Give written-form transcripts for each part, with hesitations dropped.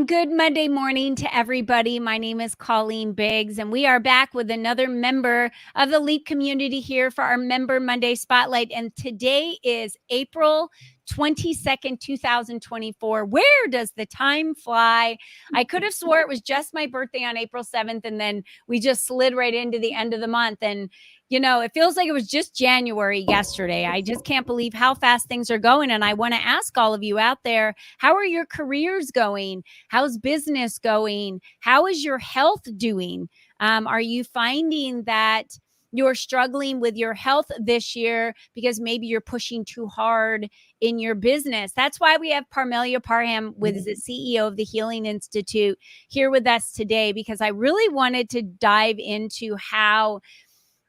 good Monday morning to everybody. My name is Colleen Biggs, and we are back with another member of the LEAP community here for our Member Monday Spotlight. And today is April 22nd, 2024. Where does the time fly? I could have swore it was just my birthday on April 7th, and then we just slid right into the end of the month. And it feels like it was just January yesterday. I just can't believe how fast things are going. And I want to ask all of you out there, how are your careers going? How's business going? How is your health doing? Are you finding that you're struggling with your health this year because maybe you're pushing too hard in your business? That's why we have Permelia Parham, with the CEO of the Healing Institute, here with us today, because I really wanted to dive into how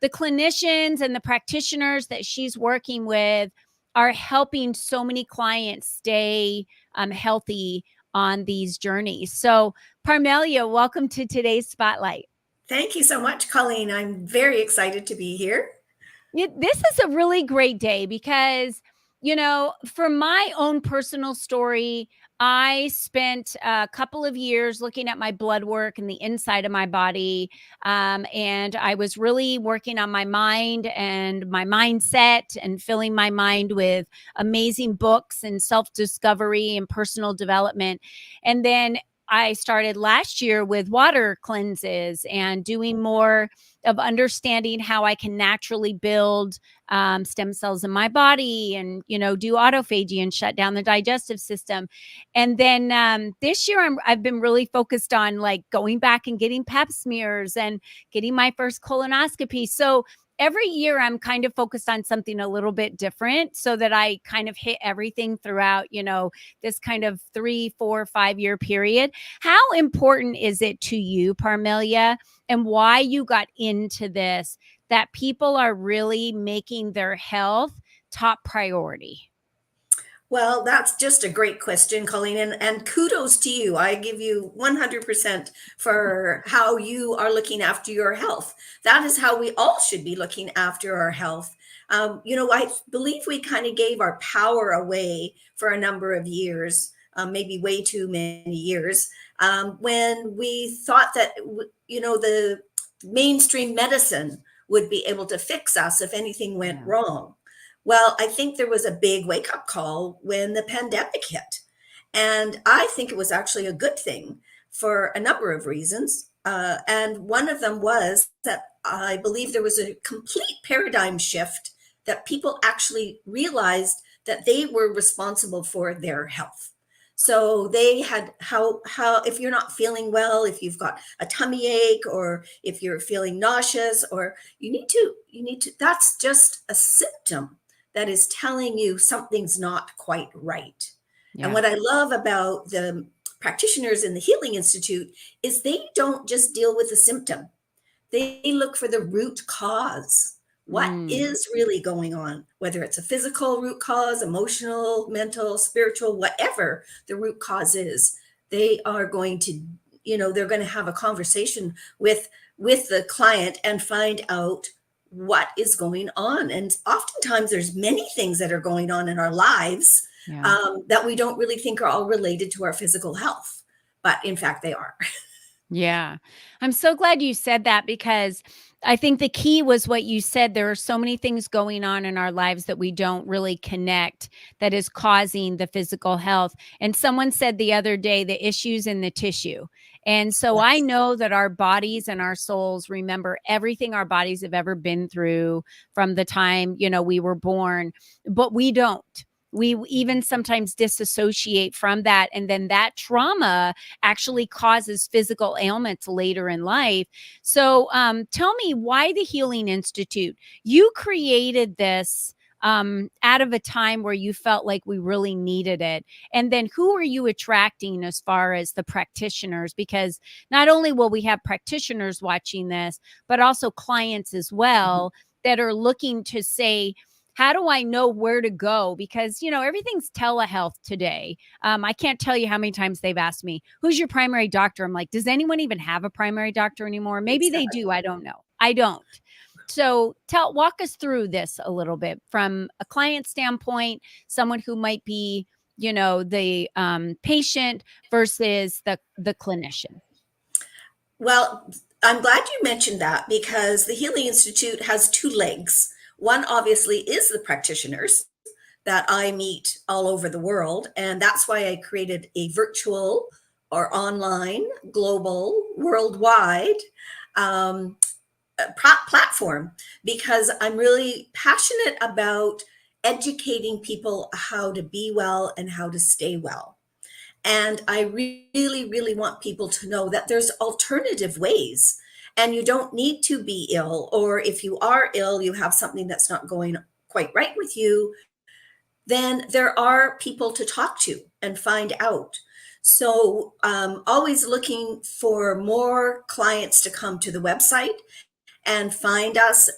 the clinicians and the practitioners that she's working with are helping so many clients stay healthy on these journeys. So, Parmelia, welcome to today's Spotlight. Thank you so much, Colleen. I'm very excited to be here. This is a really great day because, for my own personal story, I spent a couple of years looking at my blood work and the inside of my body. And I was really working on my mind and my mindset and filling my mind with amazing books and self-discovery and personal development. And then I started last year with water cleanses and doing more of understanding how I can naturally build stem cells in my body and, do autophagy and shut down the digestive system. And then this year I've been really focused on like going back and getting pap smears and getting my first colonoscopy. So every year I'm kind of focused on something a little bit different so that I kind of hit everything throughout, this kind of 3, 4, 5 year period. How important is it to you, Parmelia, and why you got into this, that people are really making their health top priority? Well, that's just a great question, Colleen, and kudos to you. I give you 100% for how you are looking after your health. That is how we all should be looking after our health. I believe we kind of gave our power away for a number of years, maybe way too many years, when we thought that, the mainstream medicine would be able to fix us if anything went wrong. Well, I think there was a big wake up call when the pandemic hit. And I think it was actually a good thing for a number of reasons. And one of them was that I believe there was a complete paradigm shift, that people actually realized that they were responsible for their health. So they had how if you're not feeling well, if you've got a tummy ache, or if you're feeling nauseous, or you need to, that's just a symptom that is telling you something's not quite right. Yeah. And what I love about the practitioners in the Healing Institute is they don't just deal with the symptom. They look for the root cause. What is really going on, whether it's a physical root cause, emotional, mental, spiritual, whatever the root cause is, they are going to, they're going to have a conversation with the client and find out what is going on. And oftentimes there's many things that are going on in our lives that we don't really think are all related to our physical health, but in fact they are. Yeah. I'm so glad you said that, because I think the key was what you said. There are so many things going on in our lives that we don't really connect that is causing the physical health. And someone said the other day, the issue's in the tissue. And so yes. I know that our bodies and our souls remember everything our bodies have ever been through from the time, we were born, but we don't. We even sometimes disassociate from that. And then that trauma actually causes physical ailments later in life. So tell me, why the Healing Institute? You created this out of a time where you felt like we really needed it. And then who are you attracting as far as the practitioners? Because not only will we have practitioners watching this, but also clients as well that are looking to say, how do I know where to go? Because, everything's telehealth today. I can't tell you how many times they've asked me, who's your primary doctor? I'm like, does anyone even have a primary doctor anymore? Maybe exactly. They do. I don't know. I don't. So walk us through this a little bit from a client standpoint, someone who might be, the patient versus the clinician? Well, I'm glad you mentioned that because the Healing Institute has two legs. One obviously is the practitioners that I meet all over the world. And that's why I created a virtual or online, global, worldwide um, platform because I'm really passionate about educating people how to be well and how to stay well. And I really, really want people to know that there's alternative ways. And you don't need to be ill, or if you are ill, you have something that's not going quite right with you, then there are people to talk to and find out. So, always looking for more clients to come to the website and find us.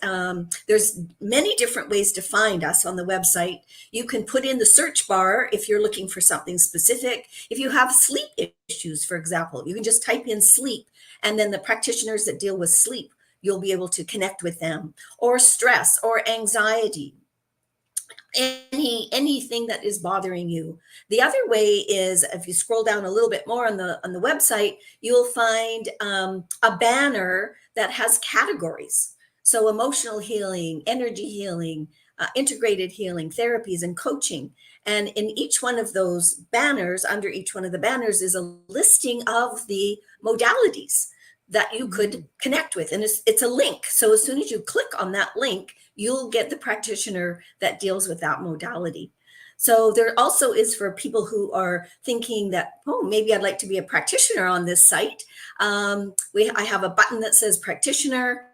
There's many different ways to find us on the website. You can put in the search bar if you're looking for something specific. If you have sleep issues, for example, you can just type in sleep, and then the practitioners that deal with sleep, you'll be able to connect with them, or stress or anxiety, anything that is bothering you. The other way is if you scroll down a little bit more on the website, you'll find a banner that has categories. So emotional healing, energy healing, integrated healing, therapies, and coaching. And in each one of those banners, under each one of the banners, is a listing of the modalities that you could connect with. And it's a link. So as soon as you click on that link, you'll get the practitioner that deals with that modality. So there also is for people who are thinking that, oh, maybe I'd like to be a practitioner on this site. I have a button that says practitioner.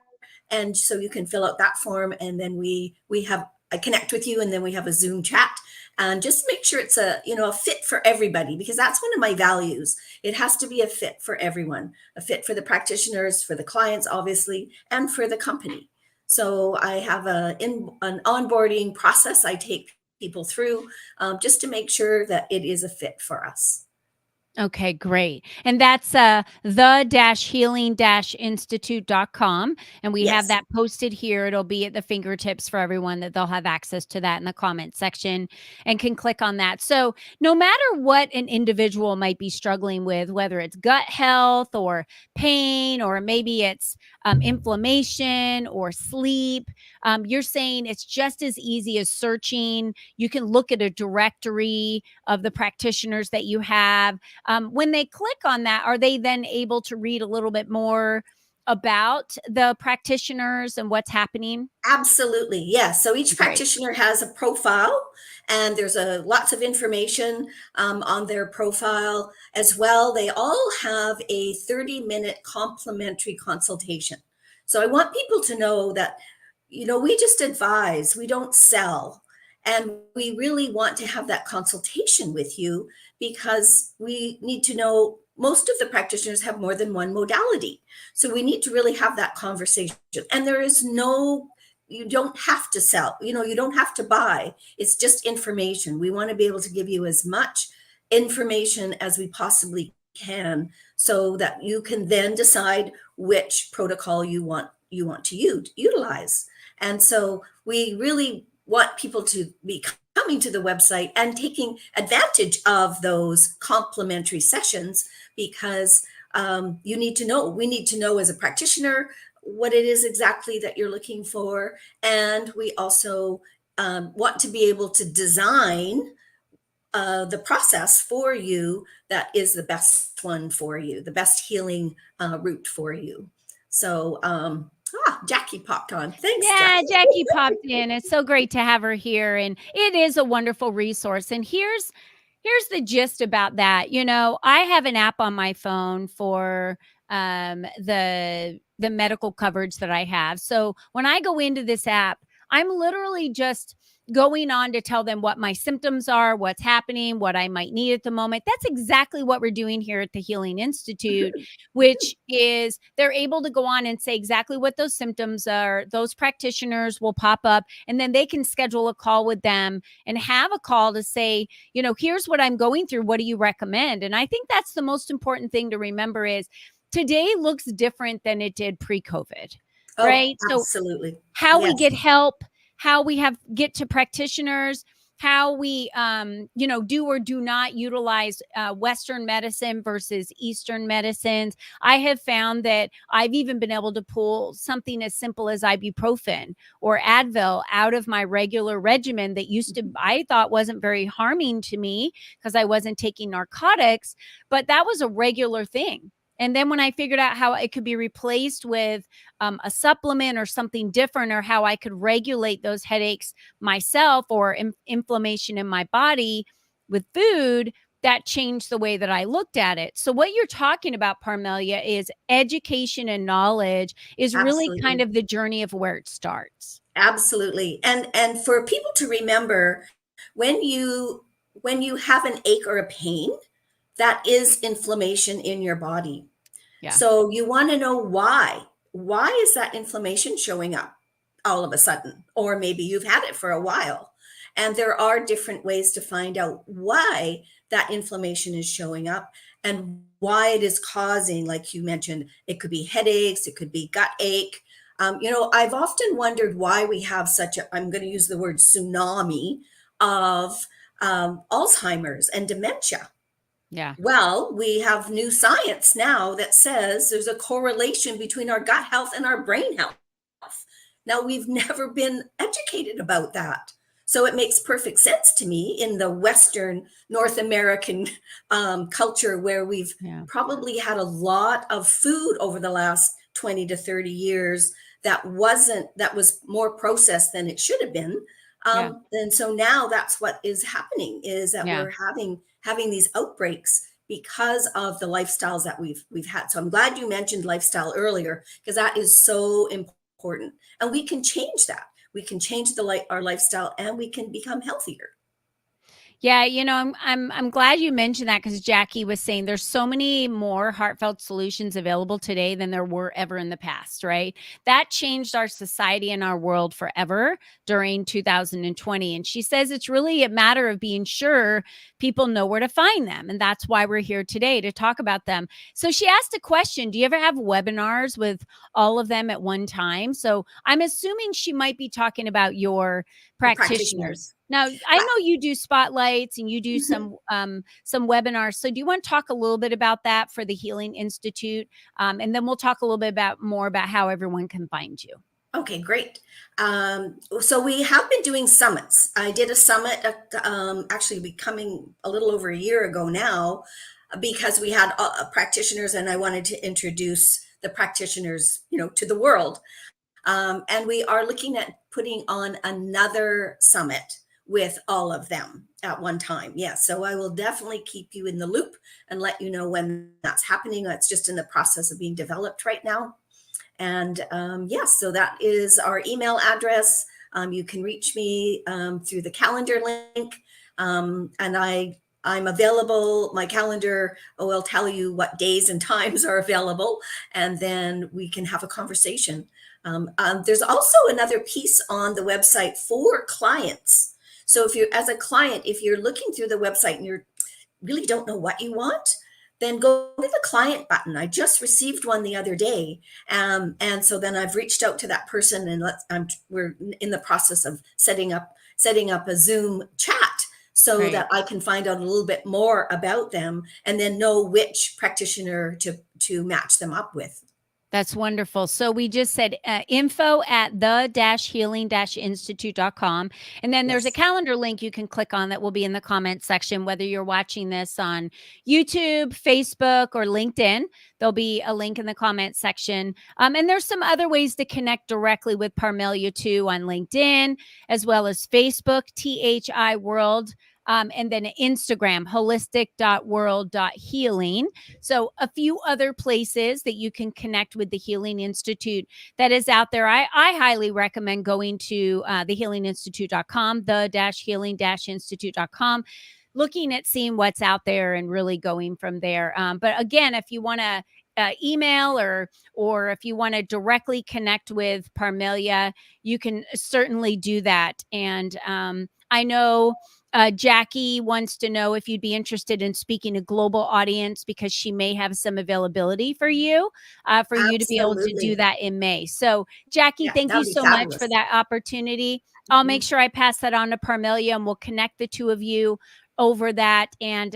And so you can fill out that form, and then I connect with you, and then we have a Zoom chat, and just make sure it's a fit for everybody, because that's one of my values. It has to be a fit for everyone, a fit for the practitioners, for the clients, obviously, and for the company. So I have an onboarding process I take people through, just to make sure that it is a fit for us. Okay, great. And that's the-healing-institute.com. And we have Yes. that posted here. It'll be at the fingertips for everyone, that they'll have access to that in the comment section and can click on that. So no matter what an individual might be struggling with, whether it's gut health or pain, or maybe it's inflammation or sleep, you're saying it's just as easy as searching. You can look at a directory of the practitioners that you have. When they click on that, are they then able to read a little bit more about the practitioners and what's happening? Absolutely, yes. So each Great. practitioner has a profile, and there's lots of information on their profile as well. They all have a 30-minute complimentary consultation. So I want people to know that, we just advise, we don't sell. And we really want to have that consultation with you because we need to know most of the practitioners have more than one modality. So we need to really have that conversation. And you don't have to sell, you don't have to buy. It's just information. We want to be able to give you as much information as we possibly can so that you can then decide which protocol you want to utilize. And so we really want people to be coming to the website and taking advantage of those complimentary sessions, because we need to know as a practitioner what it is exactly that you're looking for. And we also want to be able to design the process for you that is the best one for you, the best healing route for you. So, Jackie popped on. Thanks, Yeah, Jackie. Jackie popped in. It's so great to have her here, and it is a wonderful resource. And here's the gist about that. I have an app on my phone for the medical coverage that I have. So when I go into this app, I'm literally just going on to tell them what my symptoms are, what's happening, what I might need at the moment. That's exactly what we're doing here at the Healing Institute, which is they're able to go on and say exactly what those symptoms are. Those practitioners will pop up, and then they can schedule a call with them and have a call to say, here's what I'm going through. What do you recommend? And I think that's the most important thing to remember is today looks different than it did pre-COVID, Oh, right? So absolutely. how we Yes. get help, how we get to practitioners, how we do or do not utilize Western medicine versus Eastern medicines. I have found that I've even been able to pull something as simple as ibuprofen or Advil out of my regular regimen that used to, I thought, wasn't very harming to me because I wasn't taking narcotics, but that was a regular thing. And then when I figured out how it could be replaced with a supplement or something different, or how I could regulate those headaches myself, or inflammation in my body with food, that changed the way that I looked at it. So what you're talking about, Parmelia, is education and knowledge is really kind Absolutely. of the journey of where it starts. Absolutely. And for people to remember, when you have an ache or a pain, that is inflammation in your body. Yeah. So you want to know why. Why is that inflammation showing up all of a sudden? Or maybe you've had it for a while. And there are different ways to find out why that inflammation is showing up and why it is causing, like you mentioned, it could be headaches, it could be gut ache. I've often wondered why we have such a, I'm going to use the word tsunami of Alzheimer's and dementia. Yeah. Well, we have new science now that says there's a correlation between our gut health and our brain health. Now, we've never been educated about that. So it makes perfect sense to me in the Western North American culture, where we've Yeah. probably had a lot of food over the last 20 to 30 years that was more processed than it should have been. Yeah. And so now that's what is happening, is that Yeah. we're having these outbreaks because of the lifestyles that we've had. So I'm glad you mentioned lifestyle earlier, because that is so important. And we can change that. We can change our lifestyle, and we can become healthier. Yeah, I'm glad you mentioned that, because Jackie was saying there's so many more heartfelt solutions available today than there were ever in the past, right? That changed our society and our world forever during 2020. And she says it's really a matter of being sure people know where to find them. And that's why we're here today, to talk about them. So she asked a question: do you ever have webinars with all of them at one time? So I'm assuming she might be talking about your The practitioners. practitioners. Now, I know you do spotlights and you do some webinars. So do you want to talk a little bit about that for the Healing Institute? And then we'll talk a little bit more about how everyone can find you. Okay, great. So we have been doing summits. I did a summit, actually becoming a little over a year ago now, because we had practitioners, and I wanted to introduce the practitioners, to the world. And we are looking at putting on another summit with all of them at one time. Yes, so I will definitely keep you in the loop and let you know when that's happening. That's just in the process of being developed right now. And yes, so that is our email address. You can reach me through the calendar link. And I'm available. My calendar will tell you what days and times are available, and then we can have a conversation. There's also another piece on the website for clients. So if you're, as a client, if you're looking through the website and you really don't know what you want, then go to the client button. I just received one the other day. And so then I've reached out to that person, and we're in the process of setting up a Zoom chat, so Right. that I can find out a little bit more about them, and then know which practitioner to match them up with. That's wonderful. So we just said info at the-healing-institute.com. And then there's a Yes. calendar link you can click on that will be in the comments section, whether you're watching this on YouTube, Facebook, or LinkedIn. There'll be a link in the comments section. And there's some other ways to connect directly with Parmelia too, on LinkedIn, as well as Facebook, THI World. And then Instagram, holistic.world.healing. So a few other places that you can connect with the Healing Institute that is out there. I highly recommend going to thehealinginstitute.com, the-healing-institute.com, looking at seeing what's out there and really going from there. But again, if you want to email, or if you want to directly connect with Parmelia, you can certainly do that. And I know Jackie wants to know if you'd be interested in speaking to global audience because she may have some availability for you to be able to do Absolutely. that in May. So, Jackie, Yeah, thank that you would be so much for fabulous. that opportunity. I'll make Mhm. sure I pass that on to Parmelia, and we'll connect the two of you over that. And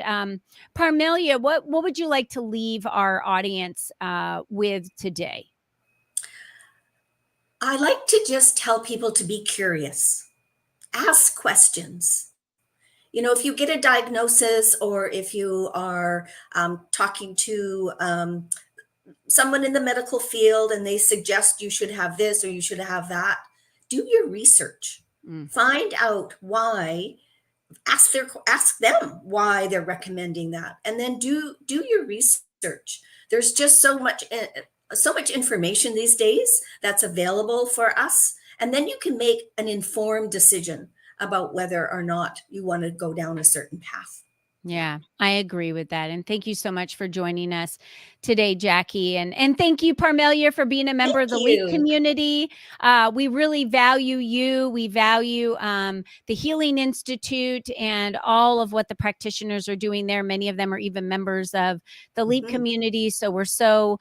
Parmelia, what would you like to leave our audience with today? I like to just tell people to be curious, ask questions. You know, if you get a diagnosis or if you are talking to someone in the medical field and they suggest you should have this or you should have that, do your research. Mm, Find out why, ask them why they're recommending that, and then do your research. There's just so much information these days that's available for us, and then you can make an informed decision about whether or not you want to go down a certain path. Yeah. yeah, I agree with that. And thank you so much for joining us today, Jackie. And thank you, Parmelia, for being a Thank member of the LEAP you. community. We really value you. We value the Healing Institute and all of what the practitioners are doing there. Many of them are even members of the LEAP Mhm. community. So we're so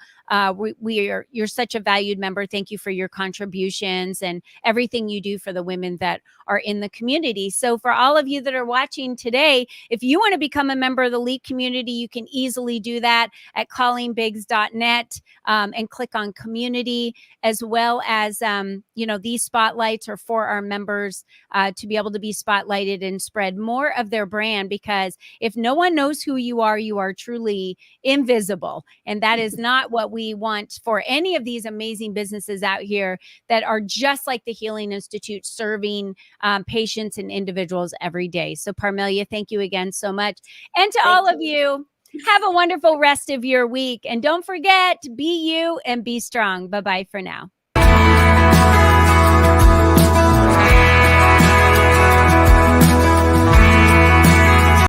we are you're such a valued member. Thank you for your contributions and everything you do for the women that are in the community. So for all of you that are watching today, if you want to become a member of the LEAP community, you can easily do that at callingbigs.net and click on community, as well as, these spotlights are for our members to be able to be spotlighted and spread more of their brand. Because if no one knows who you are truly invisible. And that is not what we want for any of these amazing businesses out here that are just like the Healing Institute, serving patients and individuals every day. So, Parmelia, thank you again so much. And to Thank all of you. you, have a wonderful rest of your week. And don't forget, be you and be strong. Bye bye for now.